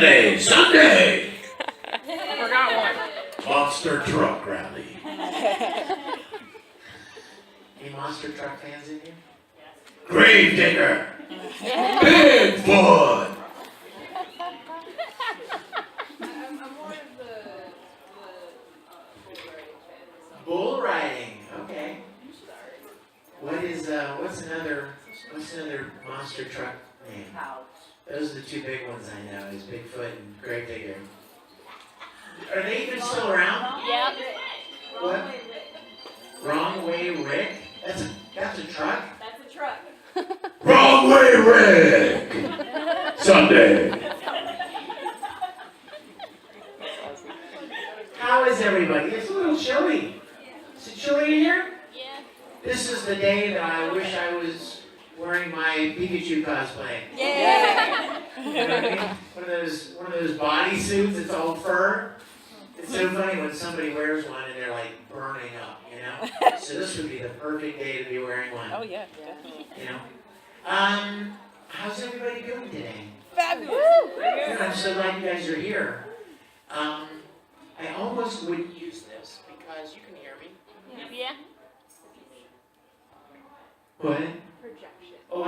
Sunday, Sunday. I forgot one. Monster truck rally. Any monster truck fans in here? Gravedigger. Bigfoot. Bull riding. Okay. What's another monster truck name? Those are the two big ones I know, is Bigfoot and Gravedigger. Are they even still around? Yep. What? Wrong Way Rick? That's a truck? That's a truck. Wrong way, Rick. Sunday. How is everybody? It's a little chilly. Is it chilly in here? Yeah. This is the day that I wish I was wearing my Pikachu cosplay. Yeah. You know what I mean? One of those bodysuits that's all fur. It's so funny when somebody wears one and they're like burning up, you know? So this would be the perfect day to be wearing one. Oh yeah, definitely. You know? How's everybody doing today? Fabulous. Good. I'm so glad you guys are here. I almost wouldn't use this because you can hear me. Yeah. What? Projection. Oh,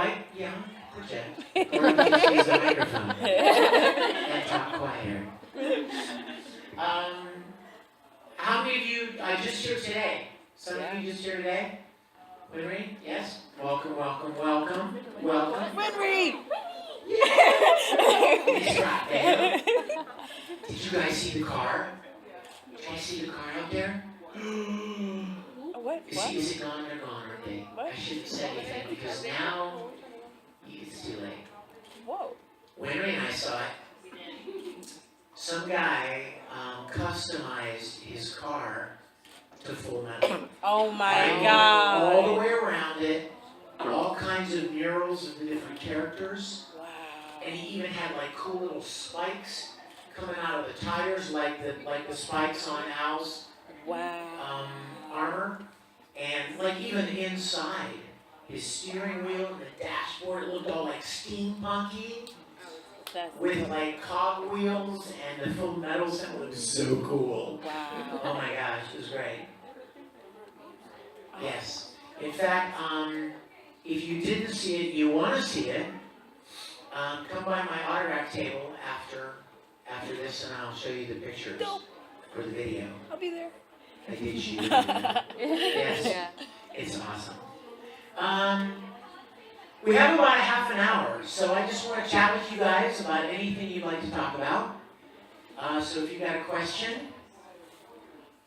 project. Or you can use the microphone and talk quieter. How many of you just here today? Some of you just here today? Winry? Yes? Welcome. Winry! He's right there. Did you guys see the car? Did you guys see the car out there? What? Is it gone? They're gone, aren't they? What? I shouldn't say anything because now it's too late. Whoa. Winry and I saw it. Some guy customized his car to Full Metal. Oh my All God. the way around it, all kinds of murals of the different characters. Wow. And he even had like cool little spikes coming out of the tires, like the spikes on Al's Wow. armor. And like even inside, his steering wheel and the dashboard, it looked all like steampunky. That's With like cogwheels and the Full Metal symbol. It was so cool. wow. Oh my gosh, it was great. Yes. In fact, if you didn't see it, you want to see it, come by my autograph table after this and I'll show you the pictures for the video. I'll be there. I did shoot it. Yes. Yeah. It's awesome. We have about a half an hour, so I just want to chat with you guys about anything you'd like to talk about. So if you've got a question,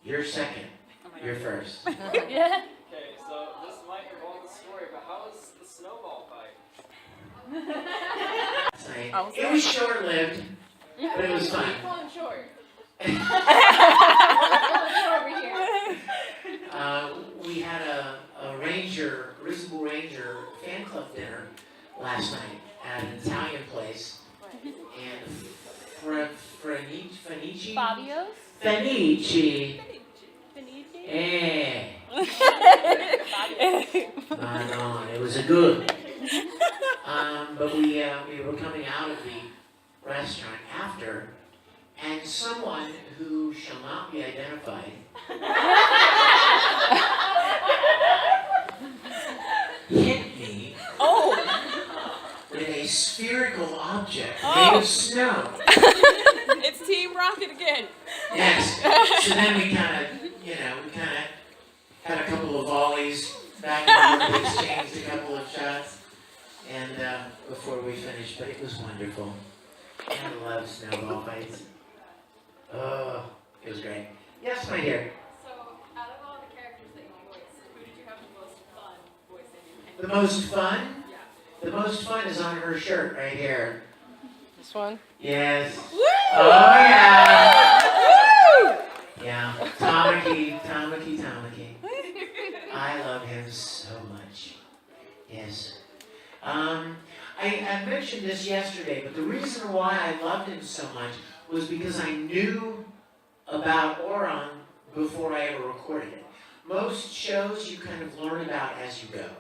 you're second. You're first. Yeah. Okay, so this might involve a story, but how was the snowball fight? It was short-lived, but it was fun. Call him short. We had a Reasonable Ranger fan club dinner last night at an Italian place, and Fenici? Fabio's? Fenici. Eh. Right on. It was a good. But we were coming out of the restaurant after, and someone who shall not be identified hit me with a spherical object made of snow. It's Team Rocket again. Yes. So then we kind of had a couple of volleys back and forth, exchanged a couple of shots, and before we finished, but it was wonderful. I love snowball fights. Oh, it was great. Yes, my dear. So, out of all the characters that you voiced, who did you have the most fun voicing? The most fun? Yeah. The most fun is on her shirt right here. This one? Yes. Woo! Oh, yeah. Woo! Yeah. Tamaki. I love him so much. Yes. I mentioned this yesterday, but the reason why I loved him so much was because I knew about Oron before I ever recorded it. Most shows you kind of learn about as you go.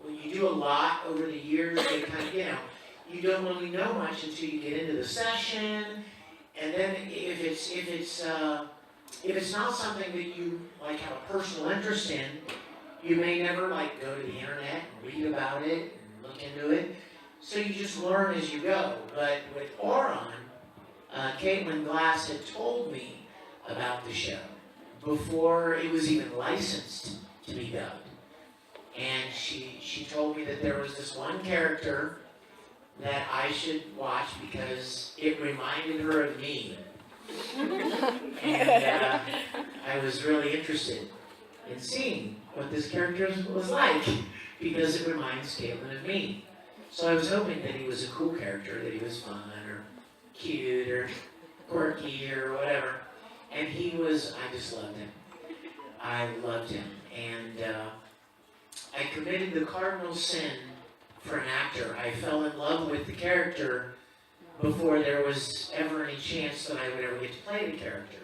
When you do a lot over the years, they kind of, you don't really know much until you get into the session, and then if it's not something that you like have a personal interest in, you may never like go to the internet and read about it and look into it. So you just learn as you go. But with Oron, Caitlin Glass had told me about the show before it was even licensed to be dubbed. And she told me that there was this one character that I should watch because it reminded her of me. And I was really interested in seeing what this character was like because it reminds Caitlin of me. So I was hoping that he was a cool character, that he was fun or cute or quirky or whatever. And he was, I just loved him. I loved him. And I committed the cardinal sin for an actor. I fell in love with the character before there was ever any chance that I would ever get to play the character.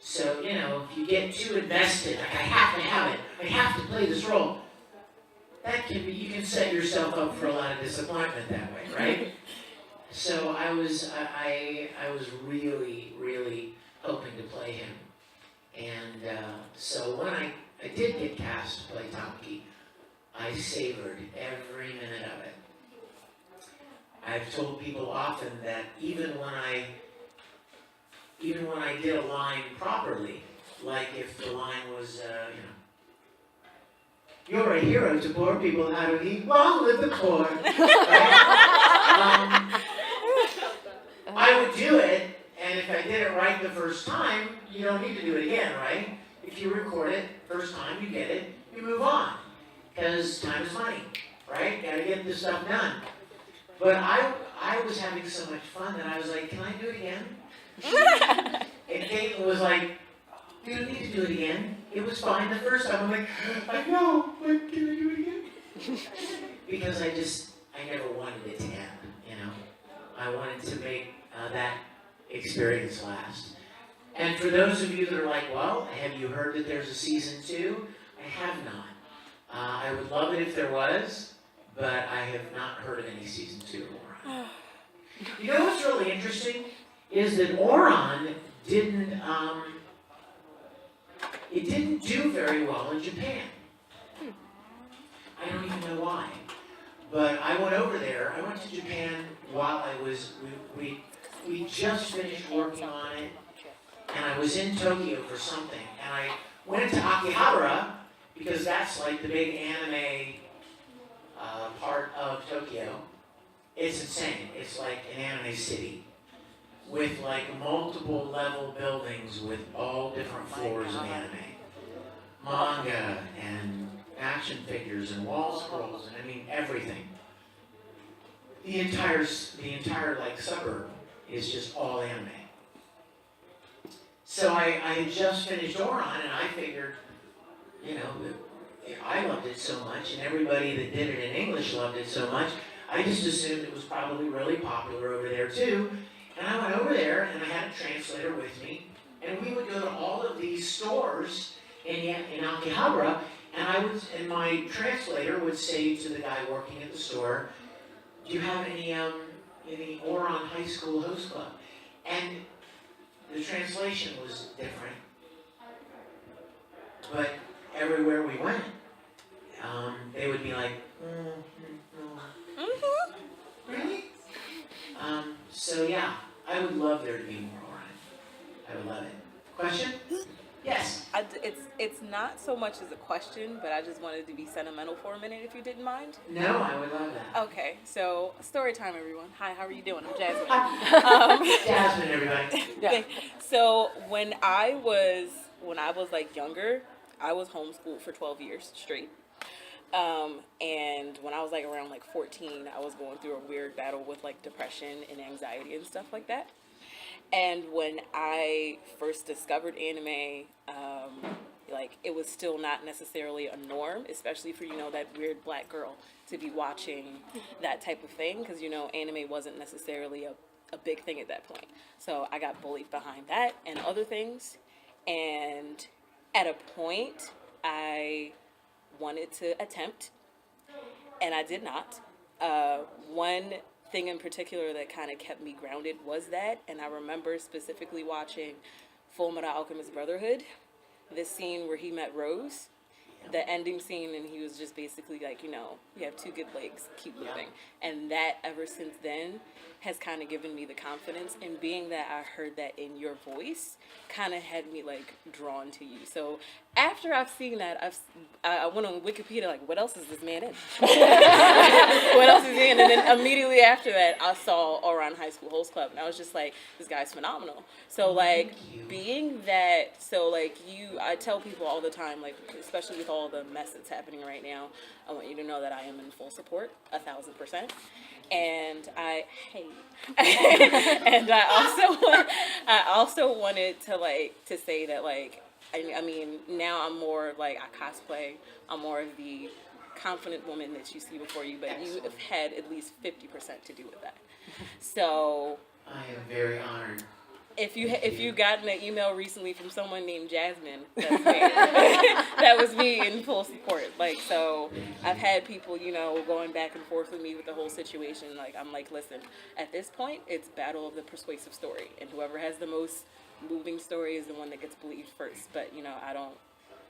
So, you know, if you get too invested, like I have to have it, I have to play this role, that can be, you can set yourself up for a lot of disappointment that way, right? So I was really, really hoping to play him. And so when I did get cast to play Tomke, I savored every minute of it. I've told people often that even when I did a line properly, like if the line was, you're a hero to poor people, how to eat, long live the poor. Right? I would do it, and if I did it right the first time, you don't need to do it again, right? If you record it, first time you get it, you move on. Because time is money, right? Gotta get this stuff done. But I was having so much fun that I was like, can I do it again? And Caitlin was like, you don't need to do it again. It was fine the first time. I'm like, I know, but can I do it again? Because I never wanted it to end, you know? I wanted to make that experience last. And for those of you that are like, well, have you heard that there's a season 2? I have not. I would love it if there was, but I have not heard of any season 2 of Oron. You know what's really interesting is that Oron didn't do very well in Japan. I don't even know why. But I went over there. I went to Japan while we just finished working on it, and I was in Tokyo for something, and I went to Akihabara because that's like the big anime part of Tokyo. It's insane. It's like an anime city with like multiple level buildings with all different floors of anime. Manga and action figures and wall scrolls and I mean everything. The entire like suburb is just all anime. So I had just finished Oron and I figured, you know, I loved it so much and everybody that did it in English loved it so much, I just assumed it was probably really popular over there too. And I went over there and I had a translator with me and we would go to all of these stores in Akihabara and my translator would say to the guy working at the store, do you have any Oron High School Host Club? And the translation was different. But everywhere we went, they would be like, really? So yeah, I would love there to be more Oron. I would love it. Question? Yes. It's not so much as a question, but I just wanted to be sentimental for a minute, if you didn't mind. No, I would love that. Okay, so story time, everyone. Hi, how are you doing? I'm Jasmine. Jasmine, everybody. Yeah. So when I was like younger, I was homeschooled for 12 years straight. And when I was like around like 14, I was going through a weird battle with like depression and anxiety and stuff like that. And when I first discovered anime, like it was still not necessarily a norm, especially for, you know, that weird black girl to be watching that type of thing. Because, you know, anime wasn't necessarily a big thing at that point. So I got bullied behind that and other things. And at a point, I wanted to attempt, and I did not. One thing in particular that kind of kept me grounded was that, and I remember specifically watching Full Metal Alchemist Brotherhood, this scene where he met Rose, the ending scene, and he was just basically like, you have two good legs, keep moving. And that ever since then has kind of given me the confidence, and being that I heard that in your voice kind of had me like drawn to you. So after I've seen that, I went on Wikipedia like, what else is this man in? What else is he in? And then immediately after that, I saw Oran High School Host Club, and I was just like, this guy's phenomenal. So like being that, so like I tell people all the time, like especially with all the mess that's happening right now, I want you to know that I am in full support, 1,000%. And and I also wanted to say that like, I mean, now I'm more like, I cosplay, I'm more of the confident woman that you see before you, but you have had at least 50% to do with that. So I am very honored. If you gotten an email recently from someone named Jasmine, that's me. That was me in full support. Like, so I've had people, going back and forth with me with the whole situation. Like, I'm like, listen, at this point, it's battle of the persuasive story, and whoever has the most moving story is the one that gets believed first. But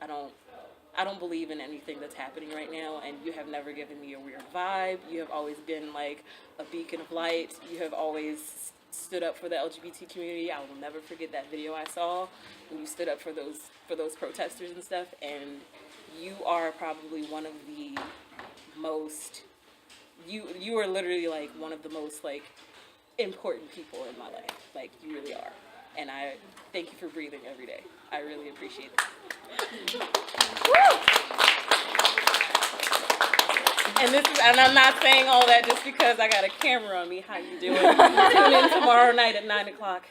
I don't believe in anything that's happening right now, and you have never given me a weird vibe. You have always been like a beacon of light. You have always stood up for the LGBT community. I will never forget that video I saw when you stood up for those protesters and stuff, and you are probably one of the most, you are literally like one of the most like important people in my life. Like, you really are. And I thank you for breathing every day. I really appreciate it. And I'm not saying all that just because I got a camera on me. How you doing? Tune in tomorrow night at 9:00.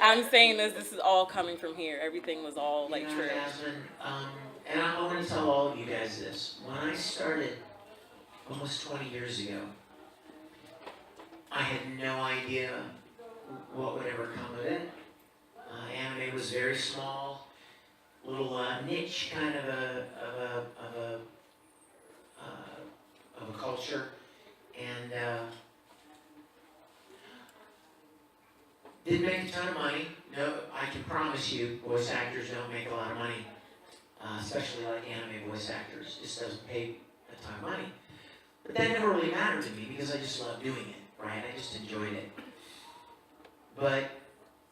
I'm saying this is all coming from here. Everything was all like true. Jasmine, and I want to tell all of you guys this. When I started almost 20 years ago, I had no idea what would ever come of it. Anime was very small, little niche kind of a culture, and didn't make a ton of money. No, I can promise you, voice actors don't make a lot of money, especially like anime voice actors. It just doesn't pay a ton of money. But that never really mattered to me because I just loved doing it, right? I just enjoyed it. But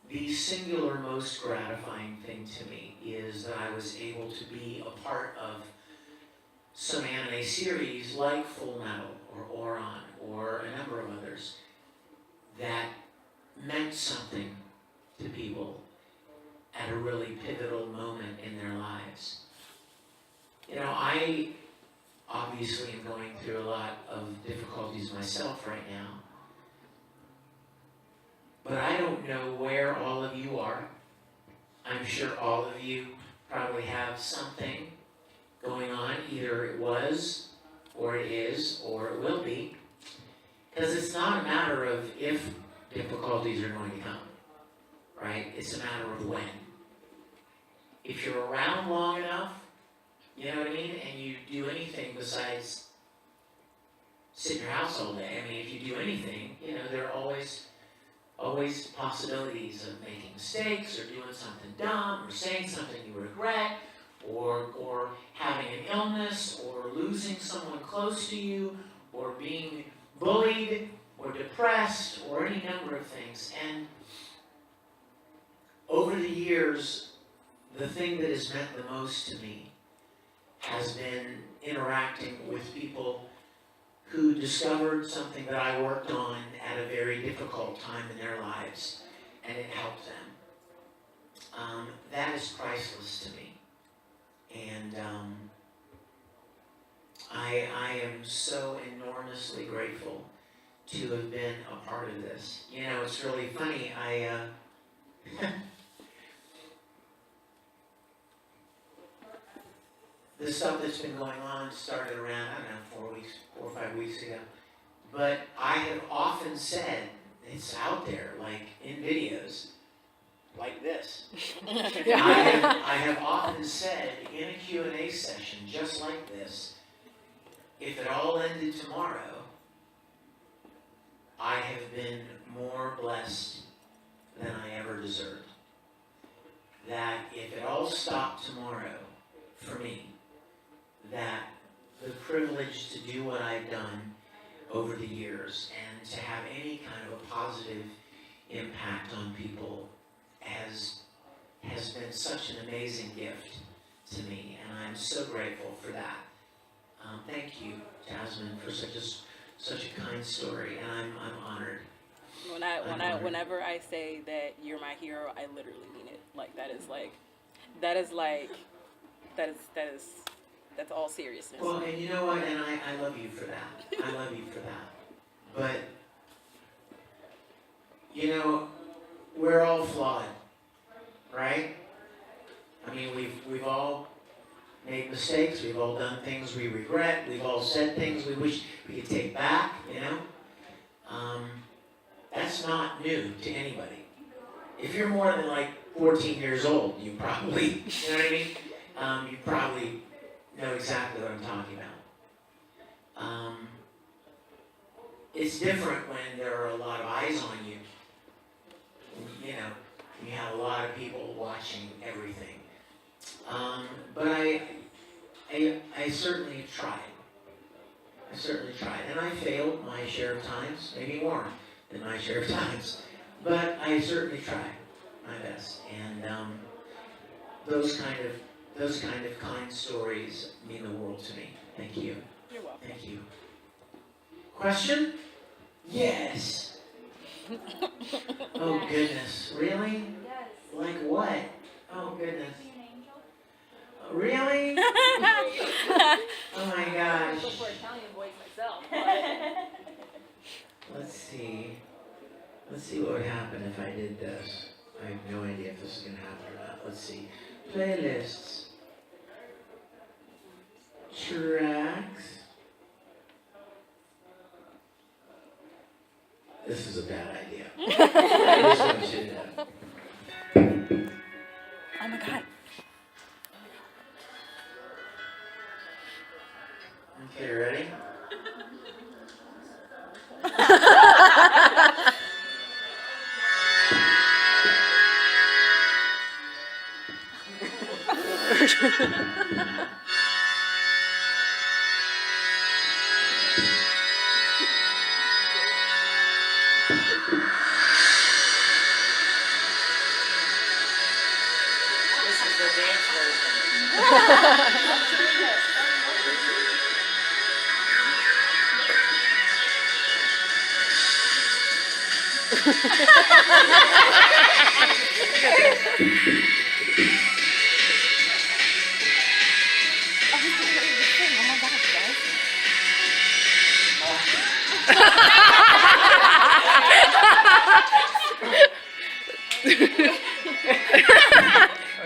the singular most gratifying thing to me is that I was able to be a part of some anime series like Full Metal or Oran or a number of others that meant something to people at a really pivotal moment in their lives. I obviously am going through a lot of difficulties myself right now. But I don't know where all of you are. I'm sure all of you probably have something going on. Either it was, or it is, or it will be. Because it's not a matter of if difficulties are going to come, right? It's a matter of when. If you're around long enough, you know what I mean, and you do anything besides sit in your house all day. I mean, if you do anything, there are always possibilities of making mistakes or doing something dumb or saying something you regret or having an illness or losing someone close to you or being bullied or depressed or any number of things. And over the years, the thing that has meant the most to me has been interacting with people who discovered something that I worked on at a very difficult time in their lives, and it helped them. That is priceless to me. And I am so enormously grateful to have been a part of this. It's really funny. The stuff that's been going on started around, 4 or 5 weeks ago. But I have often said, it's out there, like in videos, like this. I have often said in a Q&A session just like this, if it all ended tomorrow, I have been more blessed than I ever deserved. That if it all stopped tomorrow for me, that the privilege to do what I've done over the years and to have any kind of a positive impact on people has been such an amazing gift to me, and I'm so grateful for that. Thank you, Jasmine, for such a kind story, and I'm honored. Whenever I say that you're my hero, I literally mean it. Like that's all seriousness. Well, and you know what? And I love you for that. I love you for that. But you know, we're all flawed, right? I mean, we've all made mistakes. We've all done things we regret. We've all said things we wish we could take back. You know, that's not new to anybody. If you're more than like 14 years old, you probably, you know what I mean? You probably know exactly what I'm talking about. It's different when there are a lot of eyes on you. You know, you have a lot of people watching everything. But I certainly tried. I certainly tried. And I failed my share of times, maybe more than my share of times. But I certainly tried my best. And those kind of kind stories mean the world to me. Thank you. You're welcome. Thank you. Question? Yes. Oh goodness, really? Yes. Like what? Oh goodness. Be an angel. Really? Oh my gosh. Before Italian voice myself. Let's see. Let's see what would happen if I did this. I have no idea if this is gonna happen or not. Let's see. Playlists. Tracks. This is a bad idea. I just want you to know. Oh my god. Okay, ready? This is the dance version.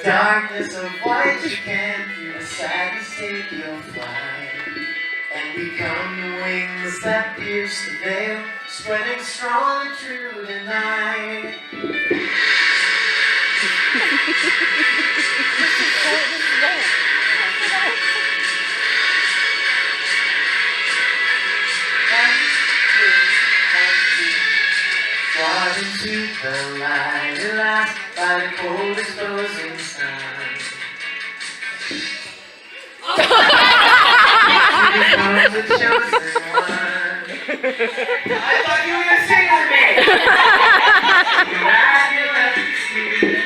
Darkness of white, you can through the sadness take your flight, and become the wings that pierce the veil, spreading strong and true tonight. Brought into the light at last by the cold exposing sun. She becomes the chosen one. I thought you were gonna sing with me. You ran your left sleep,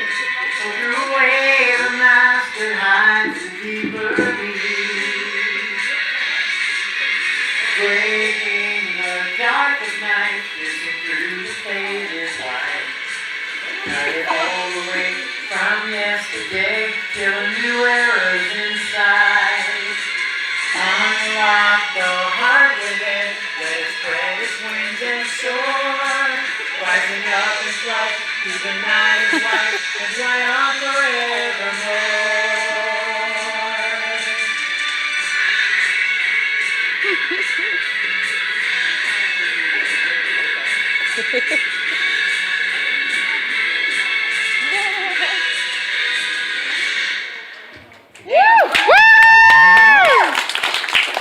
so threw away the mask that hides the deeper need. Breaking the dark of night, piercing through the faded light. Cut it all the way from yesterday till a new era's inside. Unlock the heart within, let it spread its wings and soar. Rising up in flight through the night is white and dry on forevermore.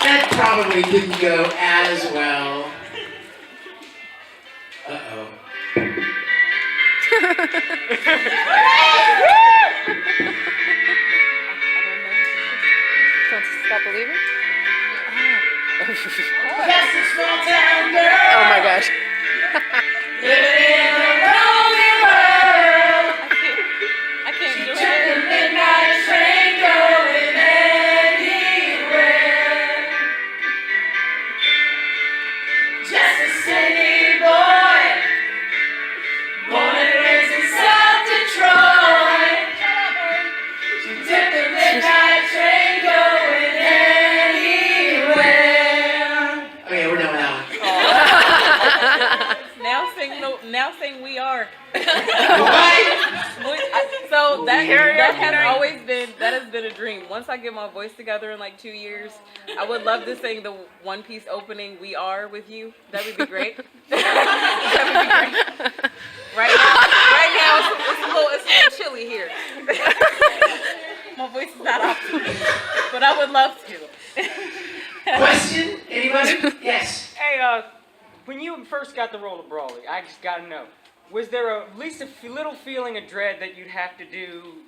That probably it didn't go as well. Uh-oh. Don't stop believing? Just a small town girl. Oh my gosh. Living in a lonely world. I can't do Took the midnight train going anywhere. Just a city boy, born and raised in South Detroit. She took the midnight train going anywhere. Okay, we're done with that one. Now sing we are. What? So that that has been a dream. Once I get my voice together in like 2 years, I would love to sing the One Piece opening "We Are" with you. That would be great. That would be great. Right now it's a little chilly here. My voice is not optimal, but I would love to. Question? Anybody? Yes. Hey, when you first got the role of Brawley, I just gotta know, was there at least a little feeling of dread that you'd have to do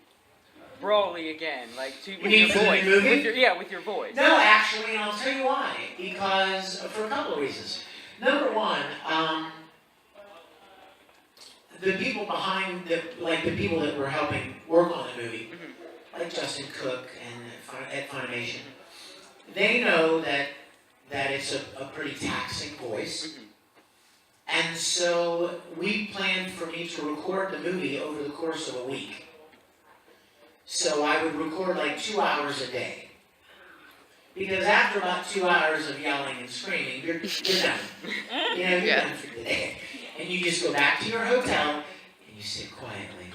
Brawley again, like with mean your for the voice? movie? With your voice. No, actually, and I'll tell you why. Because, for a couple of reasons. Number one, the people behind, the people that were helping work on the movie, like Justin Cook and at Funimation, they know that it's a pretty taxing voice. And so we planned for me to record the movie over the course of a week. So I would record like 2 hours a day. Because after about 2 hours of yelling and screaming, you're done. You're done for the day. And you just go back to your hotel and you sit quietly.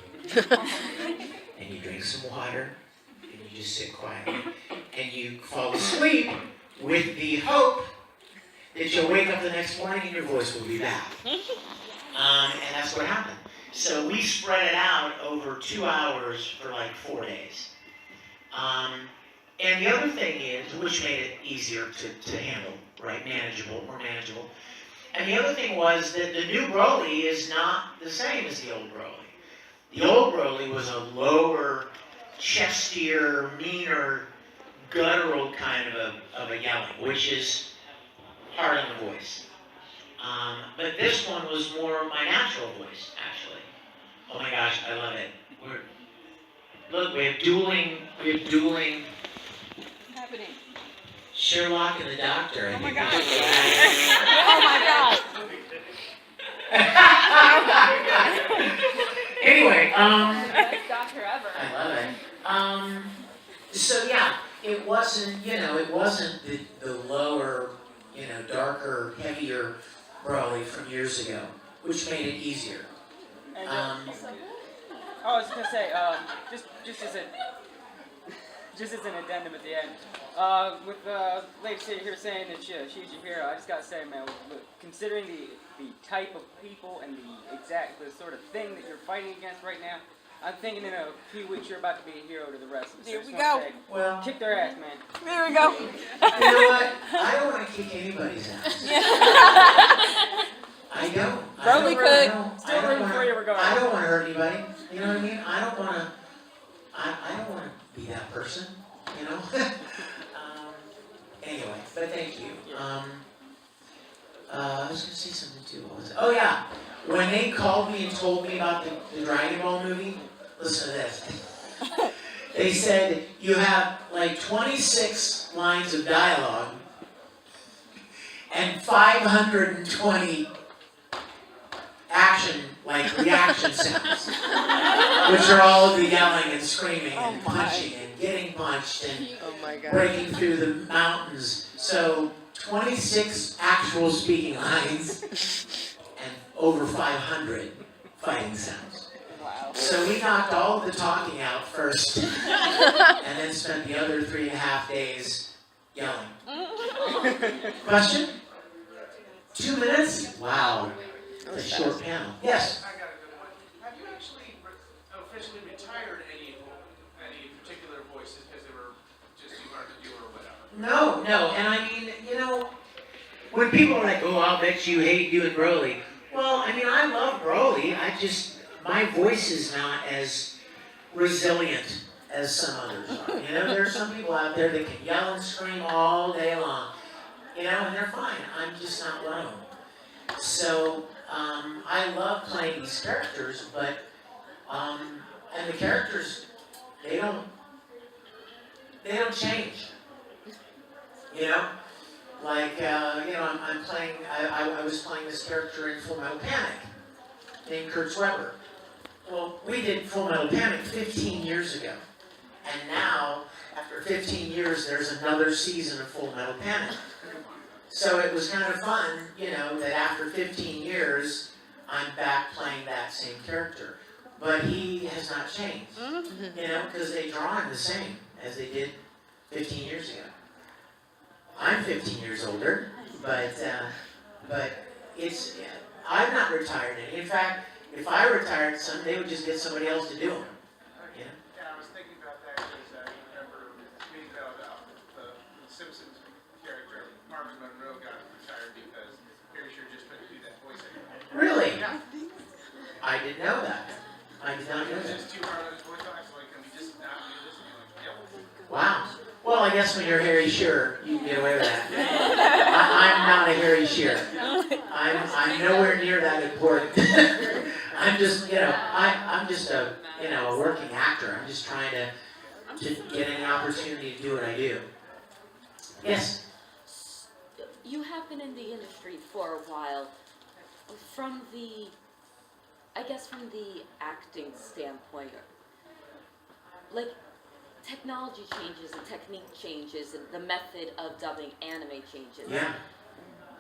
And you drink some water and you just sit quietly. And you fall asleep with the hope that you'll wake up the next morning and your voice will be back. And that's what happened. So we spread it out over 2 hours for like 4 days. And the other thing is, which made it easier to handle, right? More manageable. And the other thing was that the new Broly is not the same as the old Broly. The old Broly was a lower, chestier, meaner, guttural kind of a yelling, which is hard on the voice. But this one was more my natural voice, actually. Oh my gosh, I love it. Look, we have dueling. What's happening? Sherlock and the Doctor. Oh my God. Anyway, Best doctor ever. I love it. So yeah, it wasn't the lower, darker, heavier Broly from years ago, which made it easier. And, I was just gonna say, just as an addendum at the end, with lady sitting here saying that she's your hero, I just gotta say, man, look, considering the type of people and the sort of thing that you're fighting against right now, I'm thinking in a few weeks you're about to be a hero to the rest of us. Here we go. Well, Kick their ass, man. There we go. you know what? I don't want to kick anybody's ass. I don't. Broly could. Still rooting for you regardless. I don't want to hurt anybody. You know what I mean? I don't want to. I don't want to be that person. Anyway, but thank you. I was gonna say something too. What was it? Oh yeah, when they called me and told me about the Dragon Ball movie, listen to this. They said you have like 26 lines of dialogue and 520 reaction sounds, which are all the yelling and screaming and punching and getting punched and breaking through the mountains. So 26 actual speaking lines and over 500 fighting sounds. Wow. So we knocked all of the talking out first and then spent the other 3.5 days yelling. Question? 2 minutes? Wow. That's a short panel. Yes? I got a good one. Have you actually officially retired any particular voices because they were just too hard to do or whatever? No, and I mean, when people are like, oh, I'll bet you hate doing Broly. Well, I mean, I love Broly. My voice is not as resilient as some others are. You know, there are some people out there that can yell and scream all day long. You know, and they're fine. I'm just not one of them. So, I love playing these characters, but, and the characters, they don't change. You know? Like, you know, I was playing this character in Full Metal Panic, named Kurt Weber. Well, we did Full Metal Panic 15 years ago. And now, after 15 years, there's another season of Full Metal Panic. So it was kind of fun, you know, that after 15 years, I'm back playing that same character. But he has not changed, you know, because they draw him the same as they did 15 years ago. I'm 15 years older, but it's, I'm not retired any. In fact, if I retired, they would just get somebody else to do them. You know? Yeah, I was thinking about that because I remember reading about the Simpsons character, Marvin Monroe got retired because Harry Shearer just couldn't do that voice anymore. Really? Yeah. I didn't know that. I did not know It was that. just too hard on his voice box, like, can we just not do this? And you're like, yep. Wow. Well, I guess when you're Harry Shearer, you can get away with that. I'm not a Harry Shearer. I'm nowhere near that important. I'm just, you know, I'm just a, you know, a working actor. I'm just trying to get an opportunity to do what I do. Yes. You have been in the industry for a while. From the acting standpoint, like, technology changes and technique changes and the method of dubbing anime changes. Yeah.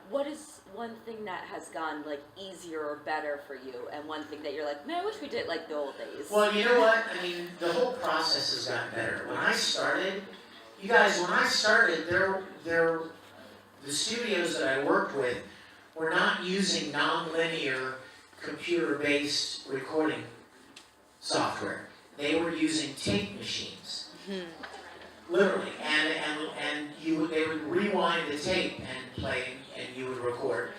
What is one thing that has gone, like, easier or better for you, and one thing that you're like, man, I wish we did it like the old days? Well, you know what? I mean, the whole process has gotten better. When I started, you guys, the studios that I worked with were not using non-linear computer-based recording software. They were using tape machines, literally, and they would rewind the tape and play, and you would record.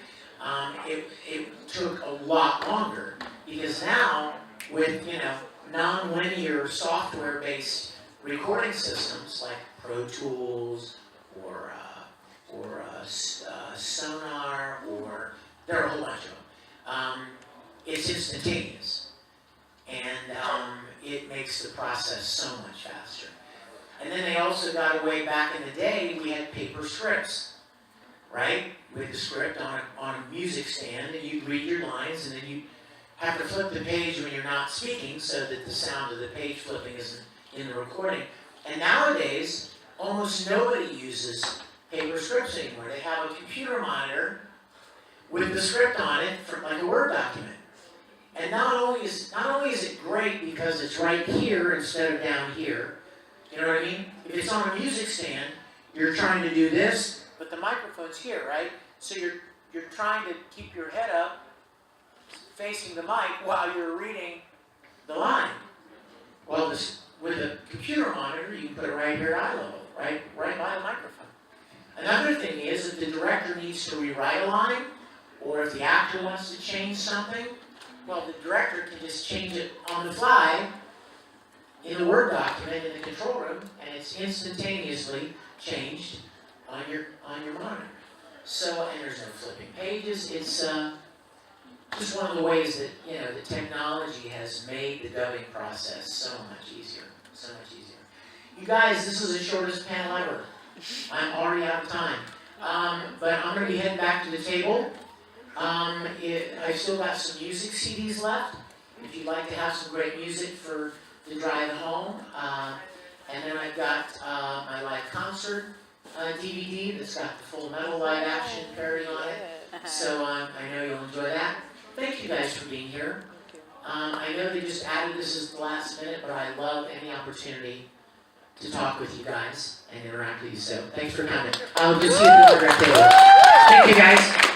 It took a lot longer because now with, you know, non-linear software-based recording systems like Pro Tools or Sonar, or there are a whole bunch of them. It's instantaneous, and it makes the process so much faster. And then they also got away, back in the day, we had paper scripts, right? With the script on a music stand, and you'd read your lines, and then you have to flip the page when you're not speaking so that the sound of the page flipping isn't in the recording. And nowadays, almost nobody uses paper scripts anymore. They have a computer monitor with the script on it, like a Word document. And not only is it great because it's right here instead of down here, you know what I mean? If it's on a music stand, you're trying to do this, but the microphone's here, right? So you're trying to keep your head up, facing the mic while you're reading the line. Well, with a computer monitor, you can put it right here at eye level, right by the microphone. Another thing is, if the director needs to rewrite a line, or if the actor wants to change something, well, the director can just change it on the fly in the Word document in the control room, and it's instantaneously changed on your monitor. So, and there's no flipping pages. It's just one of the ways that, you know, the technology has made the dubbing process so much easier, so much easier. You guys, this is the shortest panel ever. I'm already out of time, but I'm going to be heading back to the table. I've still got some music CDs left. If you'd like to have some great music for the drive home, and then I've got my live concert DVD that's got the Full Metal live action parody on it. So I know you'll enjoy that. Thank you guys for being here. I know they just added this as the last minute, but I love any opportunity to talk with you guys and interact with you. So thanks for coming. I'll just see you at the autograph table. Thank you guys.